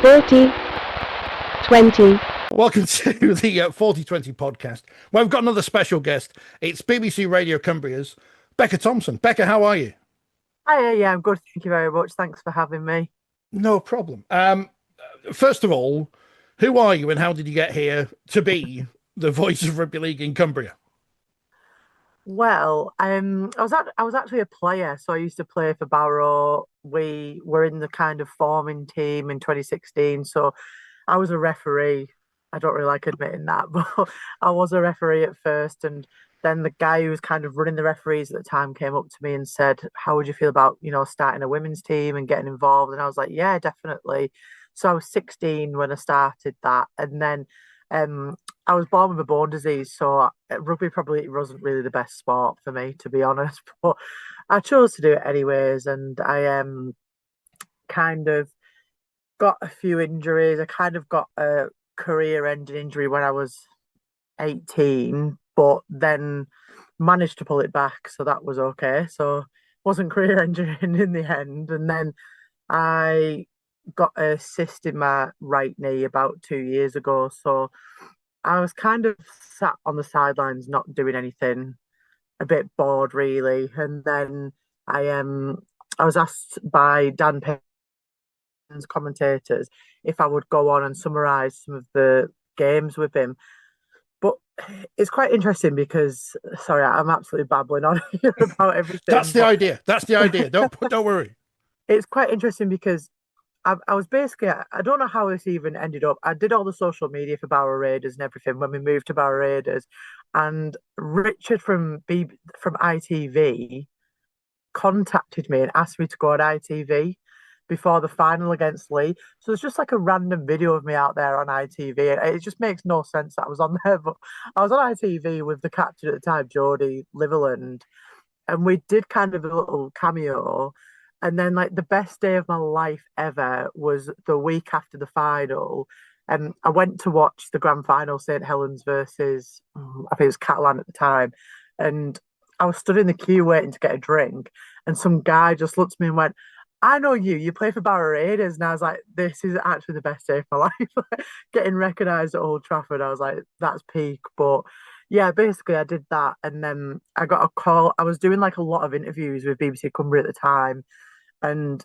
4020. Welcome to the 4020 podcast, where we've got another special guest. It's BBC Radio Cumbria's Becca Thompson. Becca, how are you? Hi, yeah, I'm good. Thank you very much. Thanks for having me. No problem. First of all, who are you and how did you get here to be the voice of rugby league in Cumbria? Well, I was actually a player, so I used to play for Barrow. We were in the kind of forming team in 2016, so I was a referee. I don't really like admitting that, but I was a referee at first, and then the guy who was kind of running the referees at the time came up to me and said, "How would you feel about, starting a women's team and getting involved?" And I was like, "Yeah, definitely." So I was 16 when I started that, and then I was born with a bone disease, so rugby probably wasn't really the best sport for me, to be honest. But I chose to do it anyways, and I kind of got a few injuries. I kind of got a career-ending injury when I was 18, but then managed to pull it back, so that was okay. So wasn't career-ending in the end, and then I got a cyst in my right knee about 2 years ago. So I was kind of sat on the sidelines, not doing anything, a bit bored really. And then I was asked by Dan Payne's commentators if I would go on and summarise some of the games with him. But it's quite interesting because, sorry, I'm absolutely babbling on here about everything. That's the idea. That's the idea. Don't worry. It's quite interesting because I was basically, I don't know how this even ended up. I did all the social media for Barrow Raiders and everything when we moved to Barrow Raiders. And Richard from ITV contacted me and asked me to go on ITV before the final against Lee. So it's just like a random video of me out there on ITV. And it just makes no sense that I was on there. But I was on ITV with the captain at the time, Jodie Liverland. And we did kind of a little cameo. And then, like, the best day of my life ever was the week after the final. I went to watch the grand final, St Helens versus, I think it was Catalan at the time. And I was stood in the queue waiting to get a drink. And some guy just looked at me and went, "I know you play for Barrow Raiders." And I was like, this is actually the best day of my life. Getting recognised at Old Trafford, I was like, that's peak. But yeah, basically I did that. And then I got a call. I was doing like a lot of interviews with BBC Cumbria at the time. And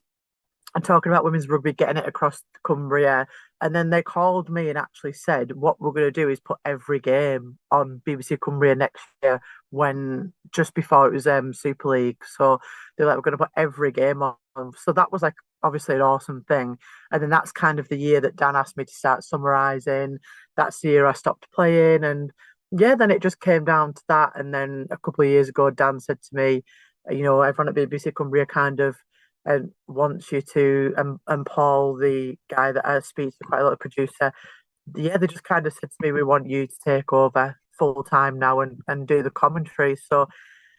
I'm talking about women's rugby, getting it across Cumbria. And then they called me and actually said, what we're going to do is put every game on BBC Cumbria next year, when just before it was Super League. So they're like, we're going to put every game on. So that was like obviously an awesome thing. And then that's kind of the year that Dan asked me to start summarising. That's the year I stopped playing. And yeah, then it just came down to that. And then a couple of years ago, Dan said to me, everyone at BBC Cumbria kind of wants you to, and Paul, the guy that I speak to quite a lot, of producer, yeah, they just kind of said to me, we want you to take over full time now and do the commentary. So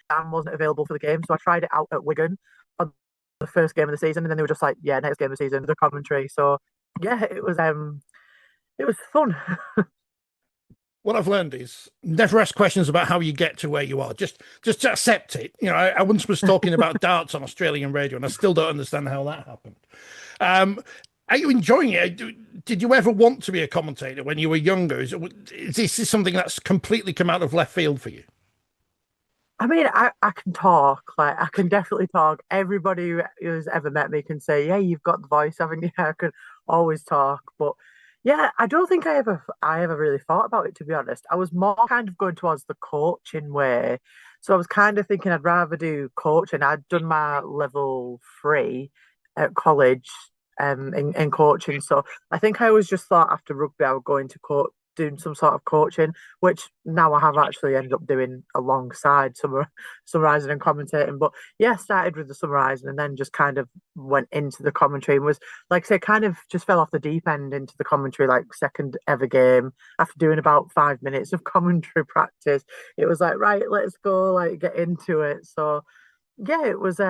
Dan wasn't available for the game, so I tried it out at Wigan on the first game of the season, and then they were just like, yeah, next game of the season, the commentary. So yeah, it was fun. What I've learned is never ask questions about how you get to where you are. Just accept it. I once was talking about darts on Australian radio, and I still don't understand how that happened. Are you enjoying it? Did you ever want to be a commentator when you were younger? Is this something that's completely come out of left field for you? I mean, I can talk. Like, I can definitely talk. Everybody who's ever met me can say, yeah, you've got the voice, haven't you? I can always talk. But yeah, I don't think I ever really thought about it, to be honest. I was more kind of going towards the coaching way. So I was kind of thinking I'd rather do coaching. I'd done my level 3 at college in coaching. So I think I always just thought after rugby I would go into doing some sort of coaching, which now I have actually ended up doing alongside summarising and commentating. But yeah, started with the summarising and then just kind of went into the commentary and was, like I say, kind of just fell off the deep end into the commentary, like second ever game. After doing about 5 minutes of commentary practice, it was like, right, let's go, like, get into it. So yeah, it was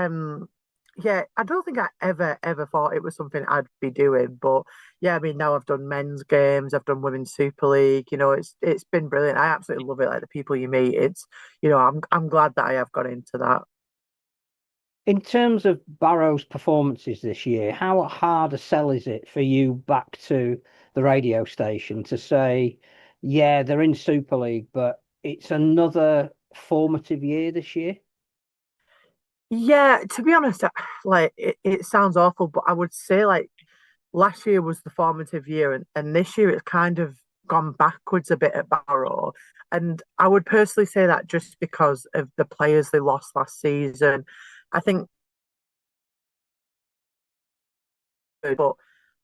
yeah, I don't think I ever thought it was something I'd be doing, but yeah, I mean, now I've done men's games, I've done women's Super League. It's been brilliant. I absolutely love it. Like, the people you meet, I'm glad that I have got into that. In terms of Barrow's performances this year, how hard a sell is it for you back to the radio station to say, yeah, they're in Super League, but it's another formative year this year? Yeah, to be honest, like it sounds awful, but I would say like last year was the formative year, and this year it's kind of gone backwards a bit at Barrow. And I would personally say that just because of the players they lost last season. I think, but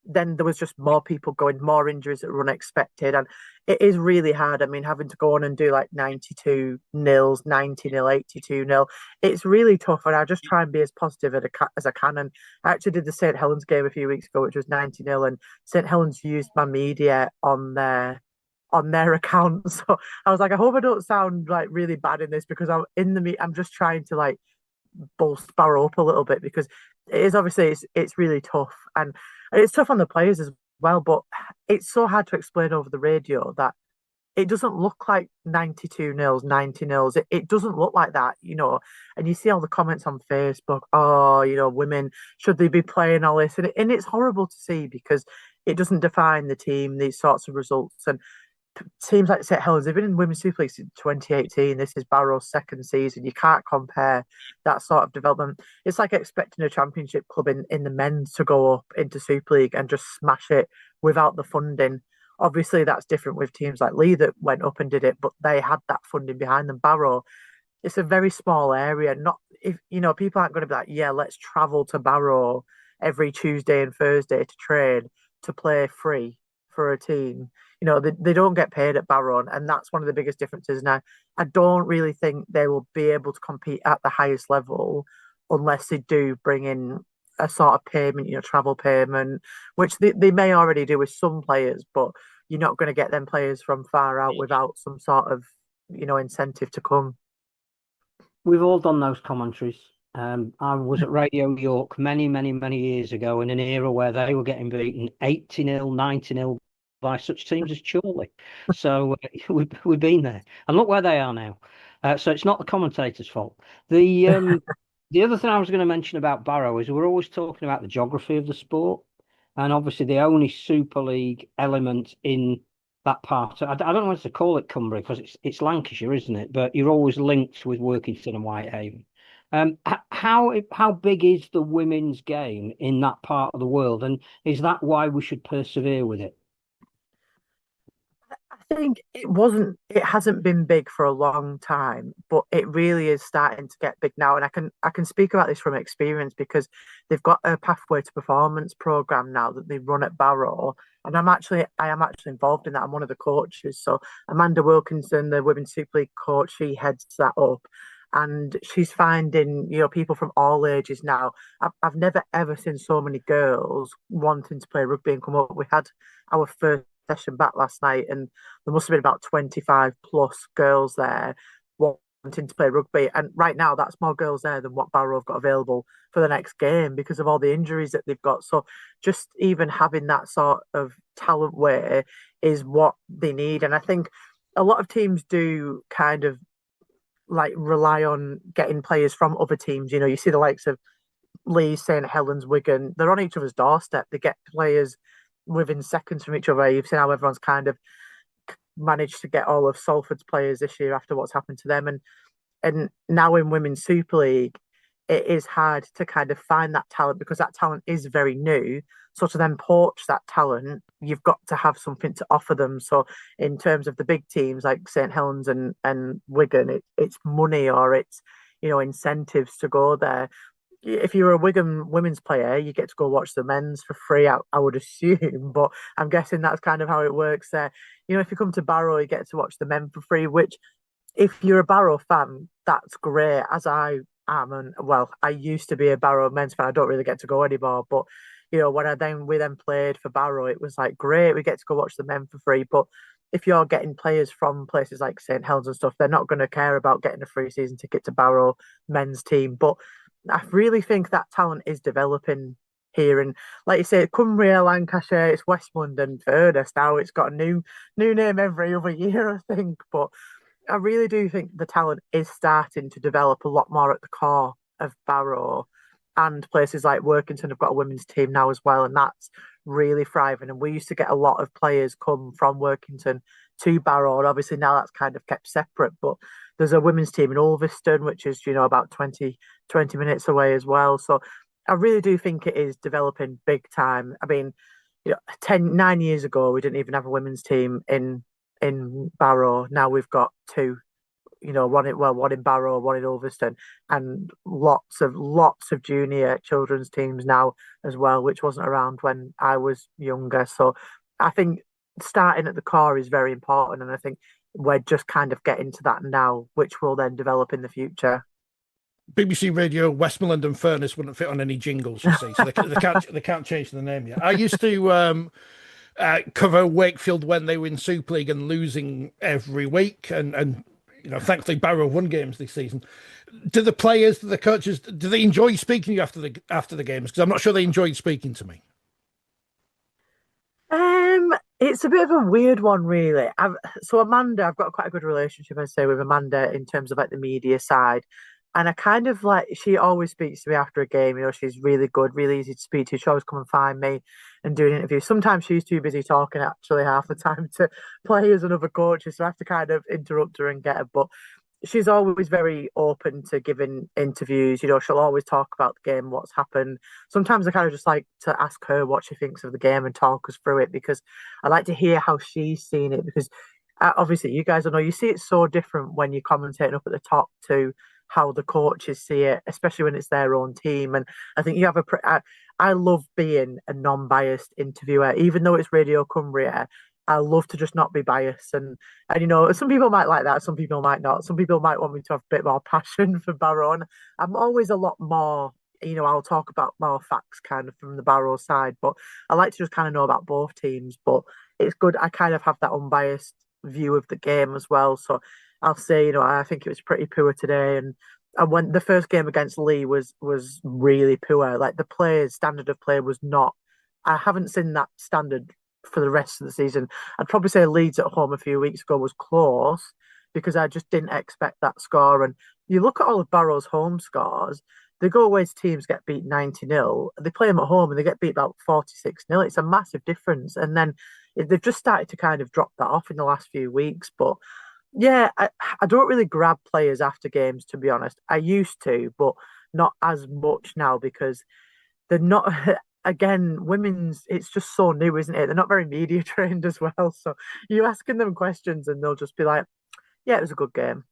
then there was just more people going, more injuries that were unexpected. And it is really hard. I mean, having to go on and do like 92 nils, 90 nil, 82 nil, it's really tough. And I just try and be as positive as I can. And I actually did the St. Helens game a few weeks ago, which was 90 nil. And St. Helens used my media on their account. So I was like, I hope I don't sound like really bad in this because I'm just trying to like bolster Barrow up a little bit because it is obviously it's really tough and it's tough on the players as well. But it's so hard to explain over the radio that it doesn't look like 92 nils, 90 nils. It doesn't look like that, And you see all the comments on Facebook, oh, women, should they be playing all this? And it's horrible to see because it doesn't define the team, these sorts of results. And teams like St Helens, they've been in Women's Super League since 2018. This is Barrow's second season. You can't compare that sort of development. It's like expecting a championship club in the men's to go up into Super League and just smash it without the funding. Obviously, that's different with teams like Lee that went up and did it, but they had that funding behind them. Barrow, it's a very small area. Not if people aren't going to be like, yeah, let's travel to Barrow every Tuesday and Thursday to train to play free for a team. They don't get paid at Barrow, and that's one of the biggest differences. Now, I don't really think they will be able to compete at the highest level unless they do bring in a sort of payment, travel payment, which they may already do with some players, but you're not going to get them players from far out without some sort of, incentive to come. We've all done those commentaries. I was at Radio York many, many, many years ago in an era where they were getting beaten 80 nil, 90 nil by such teams as Chorley. So we've been there, and look where they are now. So it's not the commentators' fault. The other thing I was going to mention about Barrow is we're always talking about the geography of the sport, and obviously the only Super League element in that part. I don't know what to call it Cumbria because it's Lancashire, isn't it? But you're always linked with Workington and Whitehaven. How big is the women's game in that part of the world, and is that why we should persevere with it? I think it hasn't been big for a long time, but it really is starting to get big now. And I can speak about this from experience because they've got a pathway to performance program now that they run at Barrow. And I am actually involved in that. I'm one of the coaches. So Amanda Wilkinson, the Women's Super League coach, she heads that up. And she's finding, people from all ages now. I've never ever seen so many girls wanting to play rugby and come up. We had our first session back last night, and there must have been about 25 plus girls there wanting to play rugby. And right now, that's more girls there than what Barrow have got available for the next game because of all the injuries that they've got. So just even having that sort of talent way is what they need. And I think a lot of teams do kind of like rely on getting players from other teams. You see the likes of Leeds, St Helens, Wigan. They're on each other's doorstep. They get players within seconds from each other. You've seen how everyone's kind of managed to get all of Salford's players this year after what's happened to them. And now in Women's Super League, it is hard to kind of find that talent because that talent is very new. So to then poach that talent, you've got to have something to offer them. So in terms of the big teams like St Helens and Wigan, it's money or it's incentives to go there. If you're a Wigan women's player, you get to go watch the men's for free, I would assume. But I'm guessing that's kind of how it works there. If you come to Barrow, you get to watch the men for free, which if you're a Barrow fan, that's great, as I am. And well, I used to be a Barrow men's fan. I don't really get to go anymore. But, when we then played for Barrow, it was like, great, we get to go watch the men for free. But if you're getting players from places like St Helens and stuff, they're not going to care about getting a free season ticket to Barrow men's team. But I really think that talent is developing here. And like you say, Cumbria, Lancashire, it's Westmorland and Furness now. It's got a new name every other year, I think. But I really do think the talent is starting to develop a lot more at the core of Barrow. and places like Workington have got a women's team now as well, and that's really thriving. And we used to get a lot of players come from Workington to Barrow, and obviously now that's kind of kept separate. But there's a women's team in Ulverston, which is, about 20 minutes away as well. So I really do think it is developing big time. I mean, 9 years ago, we didn't even have a women's team in Barrow. Now we've got two, one in Barrow, one in Ulverston, and lots of junior children's teams now as well, which wasn't around when I was younger. So I think starting at the core is very important, and I think we're just kind of getting to that now, which will then develop in the future. BBC Radio Westmoreland and Furness wouldn't fit on any jingles, you see, so they can't change the name yet. I used to cover Wakefield when they were in Super League and losing every week, and thankfully Barrow won games this season. Do the players, do the coaches, do they enjoy speaking to you after the games? Because I'm not sure they enjoyed speaking to me. It's a bit of a weird one, really. So Amanda, I've got quite a good relationship, I'd say, with Amanda in terms of like the media side. And I kind of like, she always speaks to me after a game. She's really good, really easy to speak to. She always come and find me and do an interview. Sometimes she's too busy talking, actually, half the time to players and other coaches. So I have to kind of interrupt her and get her. But she's always very open to giving interviews. She'll always talk about the game, what's happened. Sometimes I kind of just like to ask her what she thinks of the game and talk us through it, because I like to hear how she's seen it. Because obviously, you guys will know, you see it so different when you're commentating up at the top to how the coaches see it, especially when it's their own team. And I think you have I love being a non-biased interviewer, even though it's Radio Cumbria. I love to just not be biased, and some people might like that, some people might not. Some people might want me to have a bit more passion for Barrow, and I'm always a lot more. I'll talk about more facts kind of from the Barrow side, but I like to just kind of know about both teams. But it's good. I kind of have that unbiased view of the game as well. So I'll say, I think it was pretty poor today, and when the first game against Lee was really poor. Like the standard of play was not. I haven't seen that standard for the rest of the season. I'd probably say Leeds at home a few weeks ago was close, because I just didn't expect that score. And you look at all of Barrow's home scores, they go away to teams get beat 90-0. They play them at home and they get beat about 46-0. It's a massive difference. And then they've just started to kind of drop that off in the last few weeks. But yeah, I don't really grab players after games, to be honest. I used to, but not as much now, because they're not. Again, women's, it's just so new, isn't it? They're not very media trained as well. So you're asking them questions and they'll just be like, yeah, it was a good game.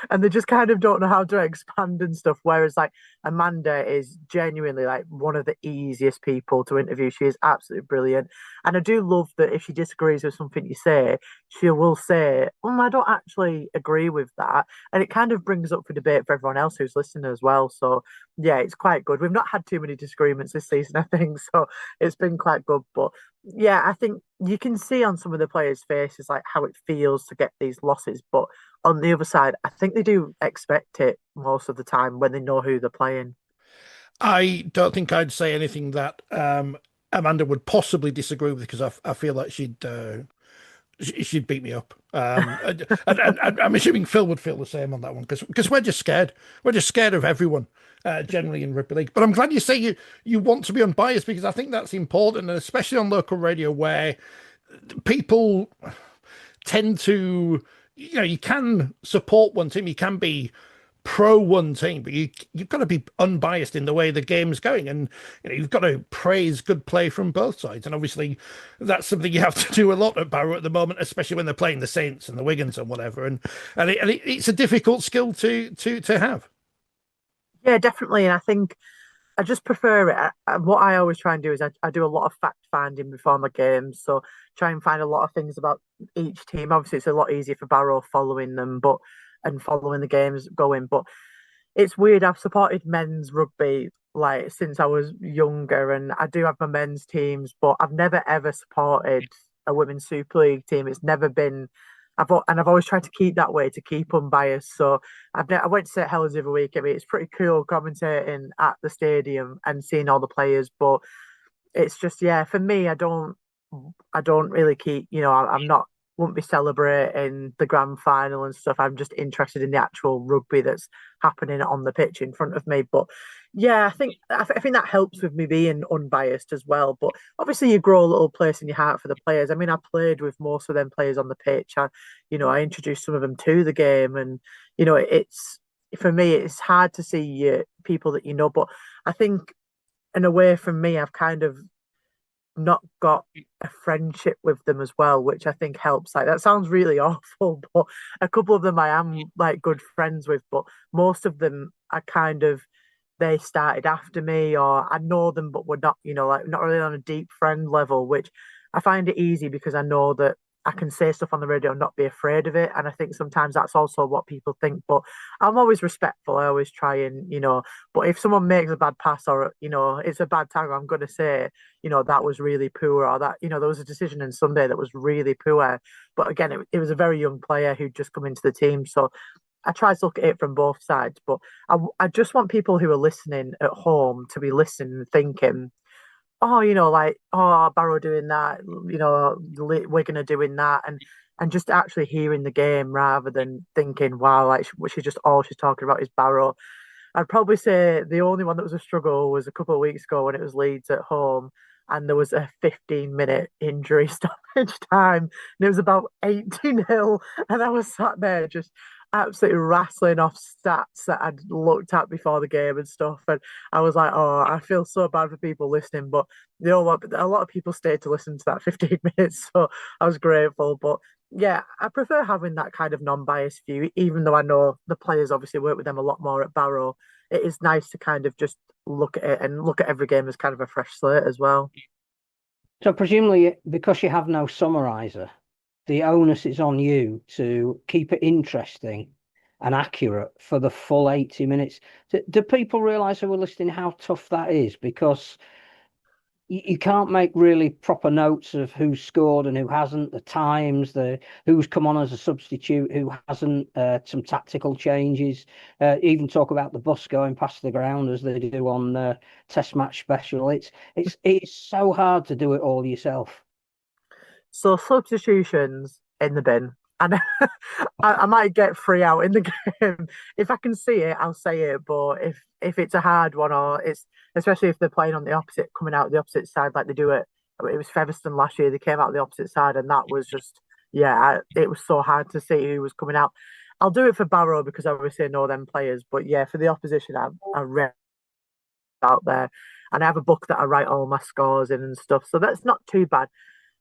And they just kind of don't know how to expand and stuff. Whereas like Amanda is genuinely like one of the easiest people to interview. She is absolutely brilliant. And I do love that if she disagrees with something you say, she will say, I don't actually agree with that. And it kind of brings up for debate for everyone else who's listening as well. So yeah, it's quite good. We've not had too many disagreements this season, I think. So it's been quite good. But yeah, I think you can see on some of the players' faces like how it feels to get these losses. But on the other side, I think they do expect it most of the time when they know who they're playing. I don't think I'd say anything that Amanda would possibly disagree with, because I feel like she'd beat me up. And I'm assuming Phil would feel the same on that one, because we're just scared. We're just scared of everyone, generally in rugby league. But I'm glad you say you want to be unbiased, because I think that's important, and especially on local radio where people tend to, you can support one team, you can be pro one team, but you've got to be unbiased in the way the game's going, and you've got to praise good play from both sides. And obviously that's something you have to do a lot at Barrow at the moment, especially when they're playing the Saints and the Wiggins and whatever, and it's a difficult skill to have. Yeah, definitely. And I think I just prefer it. What I always try and do is I do a lot of fact finding before my games, so try and find a lot of things about each team. Obviously it's a lot easier for Barrow following them, and following the games going. But it's weird. I've supported men's rugby like since I was younger, and I do have my men's teams, but I've never ever supported a women's Super League team. It's never been. I've always tried to keep that way, to keep unbiased. So I went to St Helens the other week. I mean, it's pretty cool commentating at the stadium and seeing all the players. But it's just, yeah, for me, I don't really keep. I'm not won't be celebrating the grand final and stuff. I'm just interested in the actual rugby that's happening on the pitch in front of me. But yeah, I think that helps with me being unbiased as well. But obviously, you grow a little place in your heart for the players. I mean, I played with most of them players on the pitch. I introduced some of them to the game, and it's for me, it's hard to see people that you know. But I think, in a way, from me, I've kind of not got a friendship with them as well, which I think helps. Like that sounds really awful, but a couple of them I am like good friends with, but most of them are kind of they started after me or I know them but we're not, like not really on a deep friend level, which I find it easy because I know that I can say stuff on the radio and not be afraid of it. And I think sometimes that's also what people think. But I'm always respectful. I always try and, but if someone makes a bad pass or, it's a bad tag, I'm going to say, that was really poor or that, there was a decision on Sunday that was really poor. But again, it was a very young player who'd just come into the team. So I try to look at it from both sides. But I just want people who are listening at home to be listening and thinking, oh, like, oh, Barrow doing that, Wigan are doing that, and just actually hearing the game rather than thinking, wow, like all she's talking about is Barrow. I'd probably say the only one that was a struggle was a couple of weeks ago when it was Leeds at home, and there was a 15-minute injury stoppage time, and it was about 80-0, and I was sat there just absolutely rattling off stats that I'd looked at before the game and stuff. And I was like, oh, I feel so bad for people listening. But you know what? A lot of people stayed to listen to that 15 minutes. So I was grateful. But yeah, I prefer having that kind of non-biased view, even though I know the players obviously work with them a lot more at Barrow. It is nice to kind of just look at it and look at every game as kind of a fresh slate as well. So presumably, because you have no summariser, the onus is on you to keep it interesting and accurate for the full 80 minutes. Do people realise who are listening how tough that is? Because you can't make really proper notes of who's scored and who hasn't, the times, who's come on as a substitute, who hasn't, some tactical changes, even talk about the bus going past the ground as they do on Test Match Special. It's so hard to do it all yourself. So substitutions in the bin. And I might get 3 out in the game. If I can see it, I'll say it. But if it's a hard one or it's especially if they're playing on the opposite, coming out the opposite side like they do it. It was Featherstone last year. They came out the opposite side, and that was just it was so hard to see who was coming out. I'll do it for Barrow because obviously I know them players. But yeah, for the opposition, I read out there, and I have a book that I write all my scores in and stuff. So that's not too bad.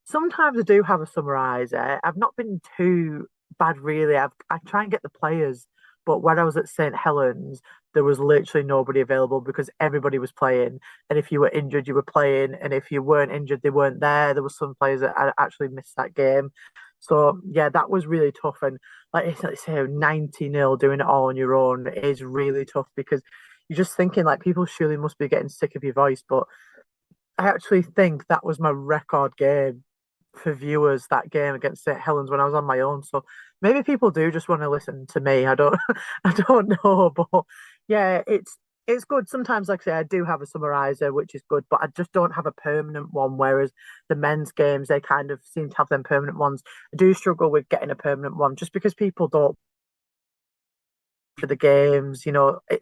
Sometimes I do have a summariser. I've not been too bad really. I try and get the players, but when I was at St Helens, there was literally nobody available because everybody was playing. And if you were injured, you were playing, and if you weren't injured, they weren't there. There were some players that I actually missed that game. So yeah, that was really tough. And like I say, 90-0 doing it all on your own is really tough because you're just thinking like people surely must be getting sick of your voice, but I actually think that was my record game for viewers, that game against St Helens when I was on my own. So maybe people do just want to listen to me. I don't I don't know, but yeah, it's good. Sometimes, like I say, I do have a summariser, which is good, but I just don't have a permanent one. Whereas the men's games, they kind of seem to have them permanent ones. I do struggle with getting a permanent one just because people don't for the games.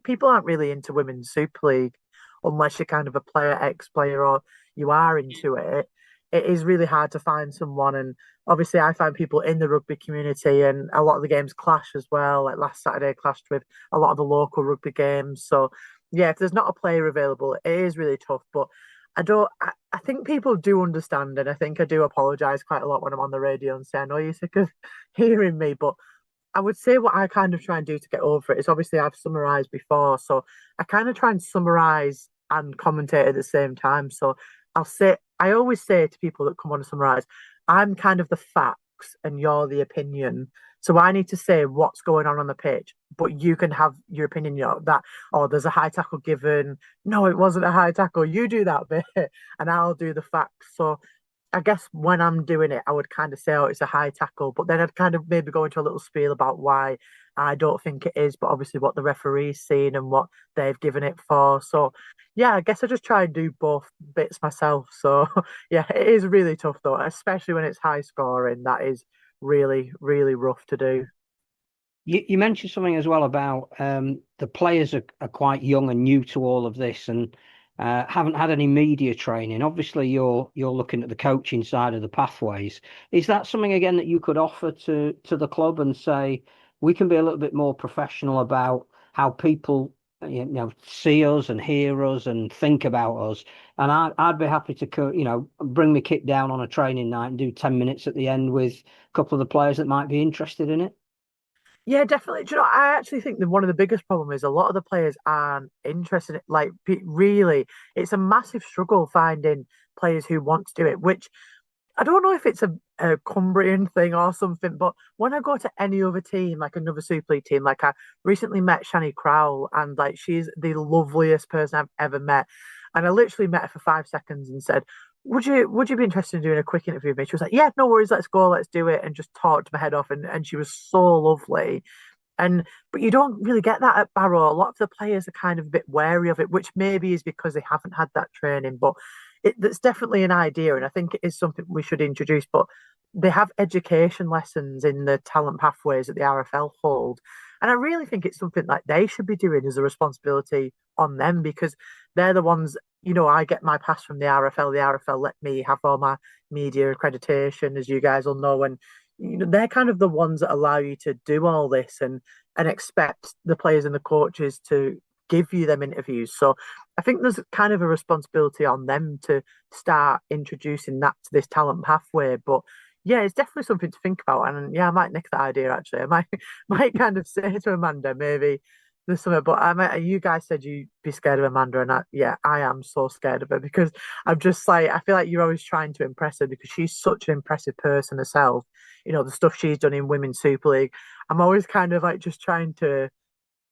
People aren't really into Women's Super League unless you're kind of a player, ex-player, or you are into it. It is really hard to find someone. And obviously, I find people in the rugby community, and a lot of the games clash as well. Like last Saturday, clashed with a lot of the local rugby games. So, yeah, if there's not a player available, it is really tough. But I think people do understand. And I think I do apologise quite a lot when I'm on the radio and say, I know you're sick of hearing me. But I would say what I kind of try and do to get over it is obviously I've summarised before. So I kind of try and summarise and commentate at the same time. So I always say to people that come on to summarise, I'm kind of the facts and you're the opinion. So I need to say what's going on the pitch, but you can have your opinion, that, oh, there's a high tackle given. No, it wasn't a high tackle. You do that bit and I'll do the facts. So I guess when I'm doing it, I would kind of say, oh, it's a high tackle, but then I'd kind of maybe go into a little spiel about why I don't think it is, but obviously what the referee's seen and what they've given it for. So, yeah, I guess I just try and do both bits myself. So, yeah, it is really tough though, especially when it's high scoring. That is really, really rough to do. You mentioned something as well about the players are quite young and new to all of this and haven't had any media training. Obviously, you're looking at the coaching side of the pathways. Is that something again that you could offer to the club and say we can be a little bit more professional about how people see us and hear us and think about us? And I'd be happy to bring my kit down on a training night and do 10 minutes at the end with a couple of the players that might be interested in it. Yeah, definitely. Do you know, I actually think that one of the biggest problems is a lot of the players aren't interested. Like, really, it's a massive struggle finding players who want to do it, which I don't know if it's a Cumbrian thing or something, but when I go to any other team, like another Super League team, like I recently met Shani Crowell, and like she's the loveliest person I've ever met. And I literally met her for 5 seconds and said, would you be interested in doing a quick interview with me? She was like, yeah, no worries, let's go, let's do it, and just talked my head off, and she was so lovely. But you don't really get that at Barrow. A lot of the players are kind of a bit wary of it, which maybe is because they haven't had that training. But that's definitely an idea, and I think it is something we should introduce. But they have education lessons in the talent pathways that the RFL hold, and I really think it's something like they should be doing as a responsibility on them, because they're the ones. I get my pass from the RFL. The RFL let me have all my media accreditation, as you guys will know, and they're kind of the ones that allow you to do all this and expect the players and the coaches to give you them interviews. So I think there's kind of a responsibility on them to start introducing that to this talent pathway. But yeah, it's definitely something to think about. And yeah, I might nick that idea actually. I might kind of say to Amanda, maybe there's something, but you guys said you'd be scared of Amanda, and I am so scared of her, because I'm just like, I feel like you're always trying to impress her because she's such an impressive person herself. The stuff she's done in Women's Super League. I'm always kind of like just trying to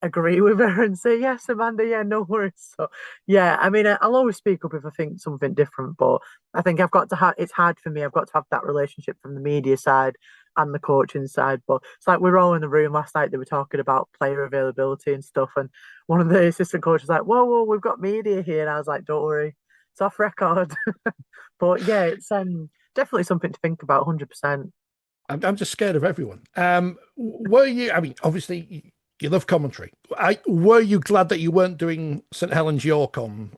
agree with her and say, yes, Amanda, yeah, no worries. So yeah, I mean, I'll always speak up if I think something different, but I think I've got to have, it's hard for me. I've got to have that relationship from the media side and the coaching side. But it's like we were all in the room last night, they were talking about player availability and stuff, and one of the assistant coaches was like, whoa, we've got media here, and I was like, don't worry, it's off record. But yeah, it's definitely something to think about. 100%. I'm just scared of everyone. Were you, I mean, obviously you love commentary. Were you glad that you weren't doing St Helens York on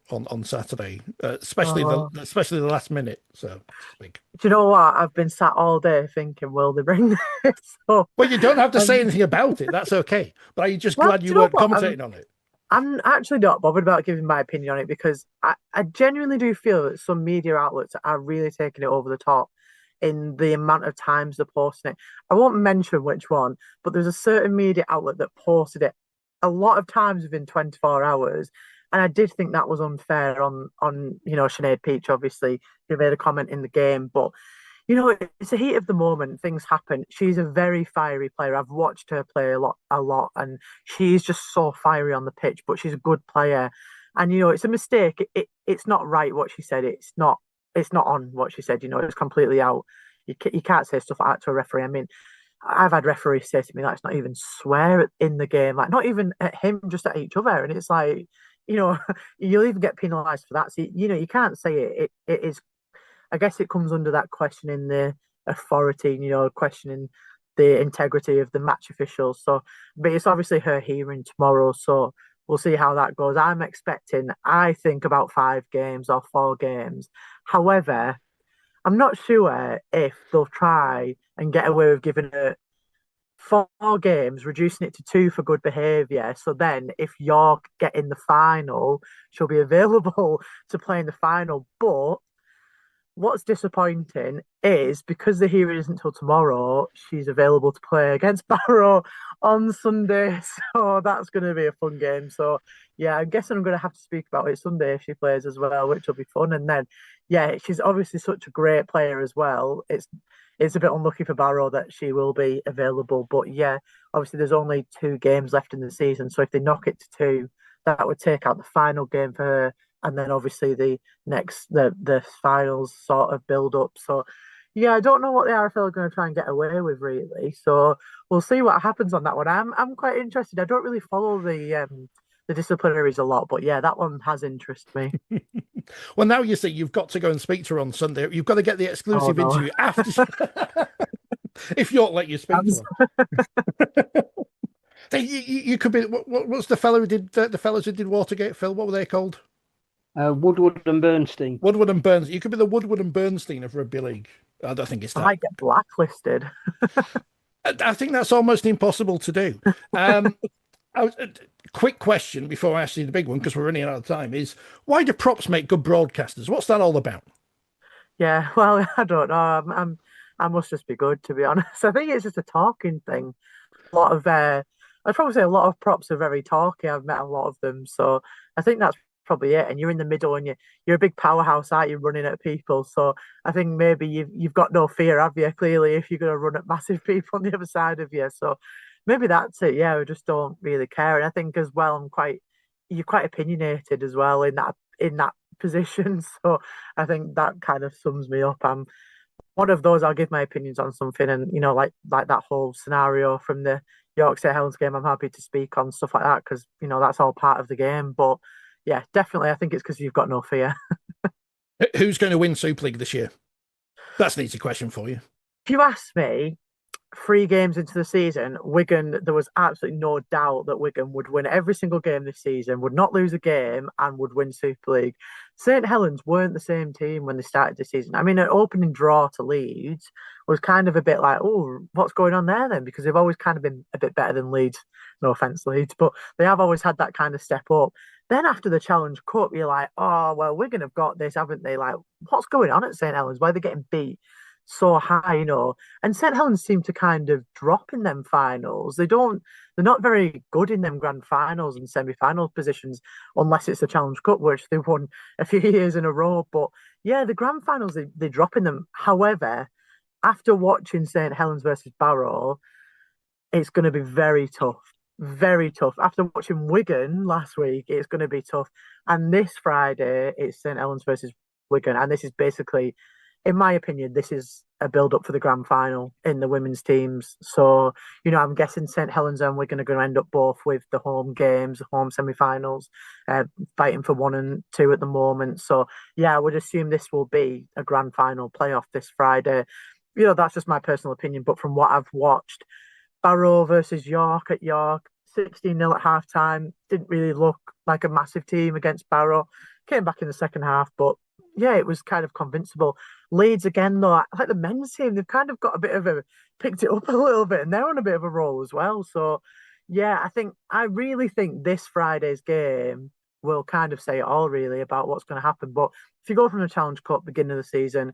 Saturday, especially the last minute, so to speak? Do you know what? I've been sat all day thinking, will they bring this up? Well, you don't have to say anything about it. That's okay. But are you just glad you weren't commentating on it? I'm actually not bothered about giving my opinion on it, because I genuinely do feel that some media outlets are really taking it over the top in the amount of times they're posting it. I won't mention which one, but there's a certain media outlet that posted it a lot of times within 24 hours. And I did think that was unfair on Sinead Peach, obviously, who made a comment in the game. But, it's the heat of the moment. Things happen. She's a very fiery player. I've watched her play a lot, and she's just so fiery on the pitch, but she's a good player. And, it's a mistake. It's not right what she said. It's not on what she said. It's completely out. You can't say stuff like that to a referee. I mean, I've had referees say to me, let's not even swear in the game, like not even at him, just at each other. And it's like, you'll even get penalised for that. So, you can't say it. It is, I guess it comes under that questioning the authority, questioning the integrity of the match officials. So, but it's obviously her hearing tomorrow. So we'll see how that goes. I'm expecting, I think, about 5 games or 4 games. However, I'm not sure if they'll try and get away with giving her 4 games, reducing it to 2 for good behaviour. So then, if York get in the final, she'll be available to play in the final. But what's disappointing is, because the hearing isn't until tomorrow, she's available to play against Barrow on Sunday. So that's going to be a fun game. So yeah, I'm guessing I'm going to have to speak about it Sunday if she plays as well, which will be fun. And then, yeah, she's obviously such a great player as well. It's a bit unlucky for Barrow that she will be available. But yeah, obviously there's only 2 games left in the season. So if they knock it to 2, that would take out the final game for her. And then obviously the finals sort of build up. So yeah, I don't know what the RFL are going to try and get away with, really. So we'll see what happens on that one. I'm quite interested. I don't really follow the disciplinaries a lot, but yeah, that one has interested me. Well, now you see you've got to go and speak to her on Sunday. You've got to get the exclusive interview after. If York let you speak to them. You could be. What's the fellow who did the fellows who did Watergate, Phil? What were they called? Woodward and Bernstein. Woodward and Burns. You could be the Woodward and Bernstein of rugby league. I don't think it's that. I might get blacklisted. I think that's almost impossible to do. Quick question before I ask you the big one, because we're running out of time, is why do props make good broadcasters? What's that all about? Yeah, well, I don't know. I must just be good, to be honest. I think it's just a talking thing. A lot of I'd probably say a lot of props are very talky. I've met a lot of them, so I think that's probably it. And you're in the middle, and you're a big powerhouse, aren't you, running at people? So I think maybe you've got no fear, have you? Clearly, if you're going to run at massive people on the other side of you, so maybe that's it. Yeah, I just don't really care. And I think as well, you're quite opinionated as well in that position. So I think that kind of sums me up. I'm one of those. I'll give my opinions on something, and like that whole scenario from the York St Helens game. I'm happy to speak on stuff like that because that's all part of the game. But yeah, definitely, I think it's because you've got no fear. Who's going to win Super League this year? That's an easy question for you. If you ask me, 3 games into the season, Wigan, there was absolutely no doubt that Wigan would win every single game this season, would not lose a game, and would win Super League. St Helens weren't the same team when they started the season. I mean, an opening draw to Leeds was kind of a bit like, oh, what's going on there then? Because they've always kind of been a bit better than Leeds. No offence, Leeds, but they have always had that kind of step up. Then after the Challenge Cup, you're like, oh, well, Wigan have got this, haven't they? Like, what's going on at St Helens? Why are they getting beat so high, And St Helens seem to kind of drop in them finals. They're not very good in them grand finals and semi-final positions unless it's the Challenge Cup, which they won a few years in a row. But yeah, the grand finals, they drop in them. However, after watching St Helens versus Barrow, it's going to be very tough. Very tough. After watching Wigan last week, it's going to be tough. And this Friday, it's St Helens versus Wigan. And this is basically, in my opinion, this is a build-up for the grand final in the women's teams. So, I'm guessing St Helens and Wigan are going to end up both with the home games, home semi-finals, fighting for 1 and 2 at the moment. So, yeah, I would assume this will be a grand final playoff this Friday. That's just my personal opinion. But from what I've watched, Barrow versus York at York, 16-0 at half-time. Didn't really look like a massive team against Barrow. Came back in the second half, but yeah, it was kind of convincible. Leeds again, though, like the men's team, they've kind of got picked it up a little bit, and they're on a bit of a roll as well. So, yeah, I really think this Friday's game will kind of say it all, really, about what's going to happen. But if you go from the Challenge Cup, beginning of the season,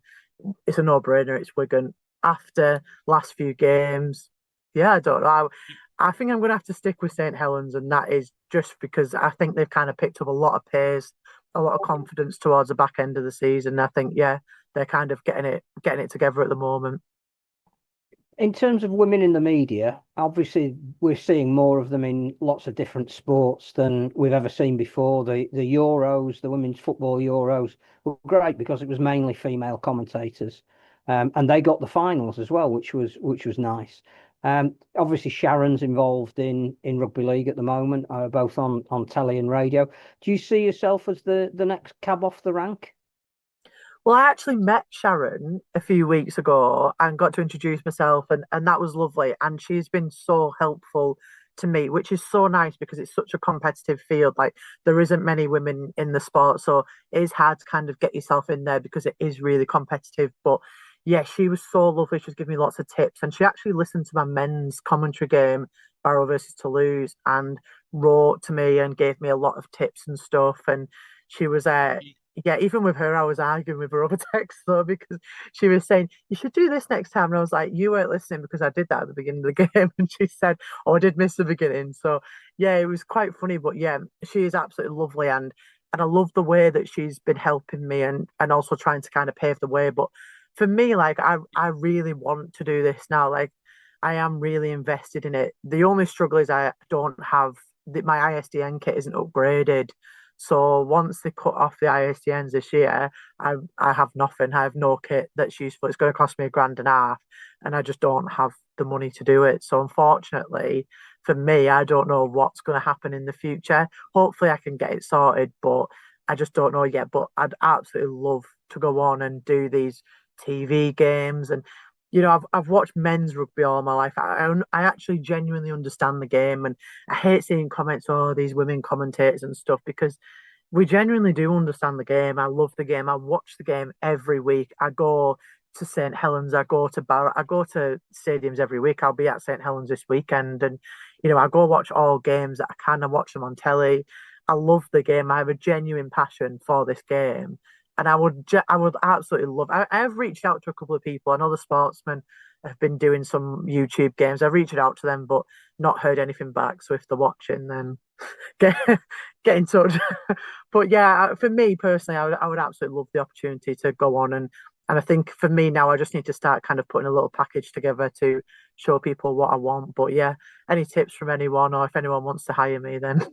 it's a no-brainer. It's Wigan. After last few games, yeah, I don't know. I think I'm going to have to stick with St Helens, and that is just because I think they've kind of picked up a lot of pace, a lot of confidence towards the back end of the season. I think, yeah, they're kind of getting it together at the moment. In terms of women in the media, obviously we're seeing more of them in lots of different sports than we've ever seen before. The Euros, the women's football Euros were great because it was mainly female commentators, and they got the finals as well, which was nice. Obviously Sharon's involved in rugby league at the moment, both on telly and radio. Do you see yourself as the next cab off the rank? Well, I actually met Sharon a few weeks ago and got to introduce myself, and that was lovely. And she's been so helpful to me, which is so nice because it's such a competitive field. Like, there isn't many women in the sport, so it is hard to kind of get yourself in there because it is really competitive. But yeah, she was so lovely. She was giving me lots of tips, and she actually listened to my men's commentary game, Barrow versus Toulouse, and wrote to me and gave me a lot of tips and stuff. And she was yeah, even with her, I was arguing with her over text though, because she was saying, you should do this next time. And I was like, you weren't listening because I did that at the beginning of the game. And she said, oh, I did miss the beginning. So yeah, it was quite funny. But yeah, she is absolutely lovely. And I love the way that she's been helping me and also trying to kind of pave the way. But for me, like, I really want to do this now. Like, I am really invested in it. The only struggle is I don't have my ISDN kit isn't upgraded. So once they cut off the ISDNs this year, I have nothing. I have no kit that's useful. It's going to cost me $1.5 and I just don't have the money to do it. So unfortunately for me, I don't know what's going to happen in the future. Hopefully I can get it sorted, but I just don't know yet. But I'd absolutely love to go on and do these TV games. And I've watched men's rugby all my life. I actually genuinely understand the game, and I hate seeing comments, oh, these women commentators and stuff, because we genuinely do understand the game. I love the game. I watch the game every week. I go to St. Helens. I go to Barrow. I go to stadiums every week. I'll be at St. Helens this weekend, and I go watch all games that I can. I watch them on telly. I love the game. I have a genuine passion for this game, and I would absolutely love. I have reached out to a couple of people. I know the sportsmen have been doing some YouTube games. I've reached out to them, but not heard anything back. So if they're watching, then get get in touch. But yeah, for me personally, I would absolutely love the opportunity to go on, and I think for me now, I just need to start kind of putting a little package together to show people what I want. But yeah, any tips from anyone, or if anyone wants to hire me, then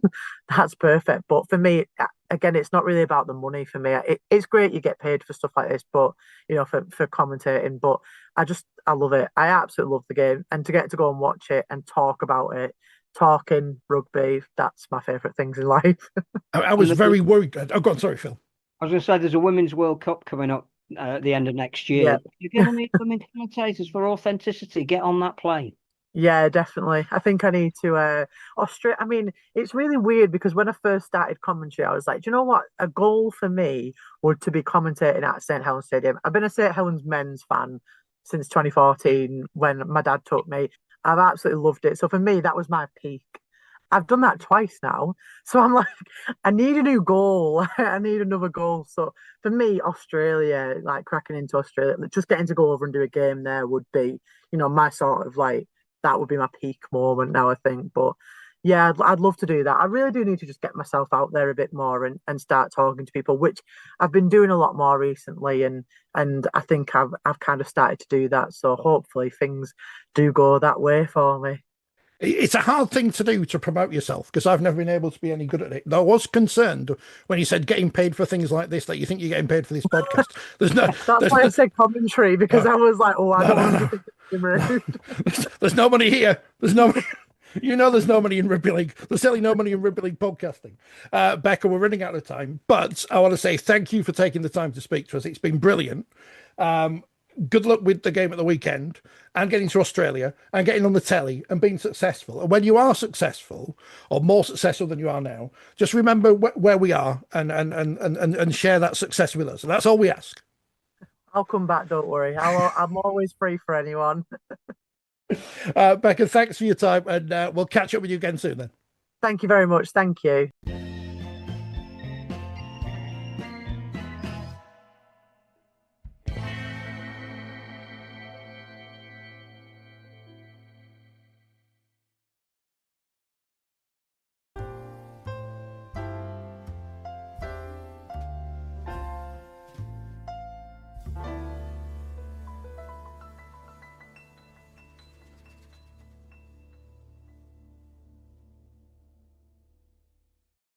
that's perfect. But for me, again, it's not really about the money for me. It's great you get paid for stuff like this, but for commentating. But I love it. I absolutely love the game, and to get to go and watch it and talk about it, talking rugby, that's my favourite things in life. I was very worried. Oh, go on, sorry, Phil. I was going to say there's a Women's World Cup coming up at the end of next year. Yeah. You're going to need women commentators for authenticity. Get on that plane. Yeah, definitely. I think I need to Australia. I mean, it's really weird because when I first started commentary, I was like, do you know what? A goal for me would to be commentating at St. Helens Stadium. I've been a St. Helens men's fan since 2014 when my dad took me. I've absolutely loved it. So for me, that was my peak. I've done that twice now. So I'm like, I need a new goal. I need another goal. So for me, Australia, like cracking into Australia, just getting to go over and do a game there would be, my sort of like, that would be my peak moment now, I think. But yeah, I'd love to do that. I really do need to just get myself out there a bit more and start talking to people, which I've been doing a lot more recently, and I think I've kind of started to do that. So hopefully things do go that way for me. It's a hard thing to do to promote yourself because I've never been able to be any good at it. I was concerned when you said getting paid for things like this, that you think you're getting paid for this podcast. That's why I said commentary, because I was like, oh, I don't want to be rude. There's no money here. There's no money. There's no money in rugby league. There's certainly no money in rugby league podcasting. Becca, we're running out of time, but I want to say thank you for taking the time to speak to us. It's been brilliant. Good luck with the game at the weekend and getting to Australia and getting on the telly and being successful. And when you are successful, or more successful than you are now, just remember where we are and share that success with us. And that's all we ask. I'll come back, don't worry. I'm always free for anyone. Becca, thanks for your time, and we'll catch up with you again soon then. Thank you very much. Thank you.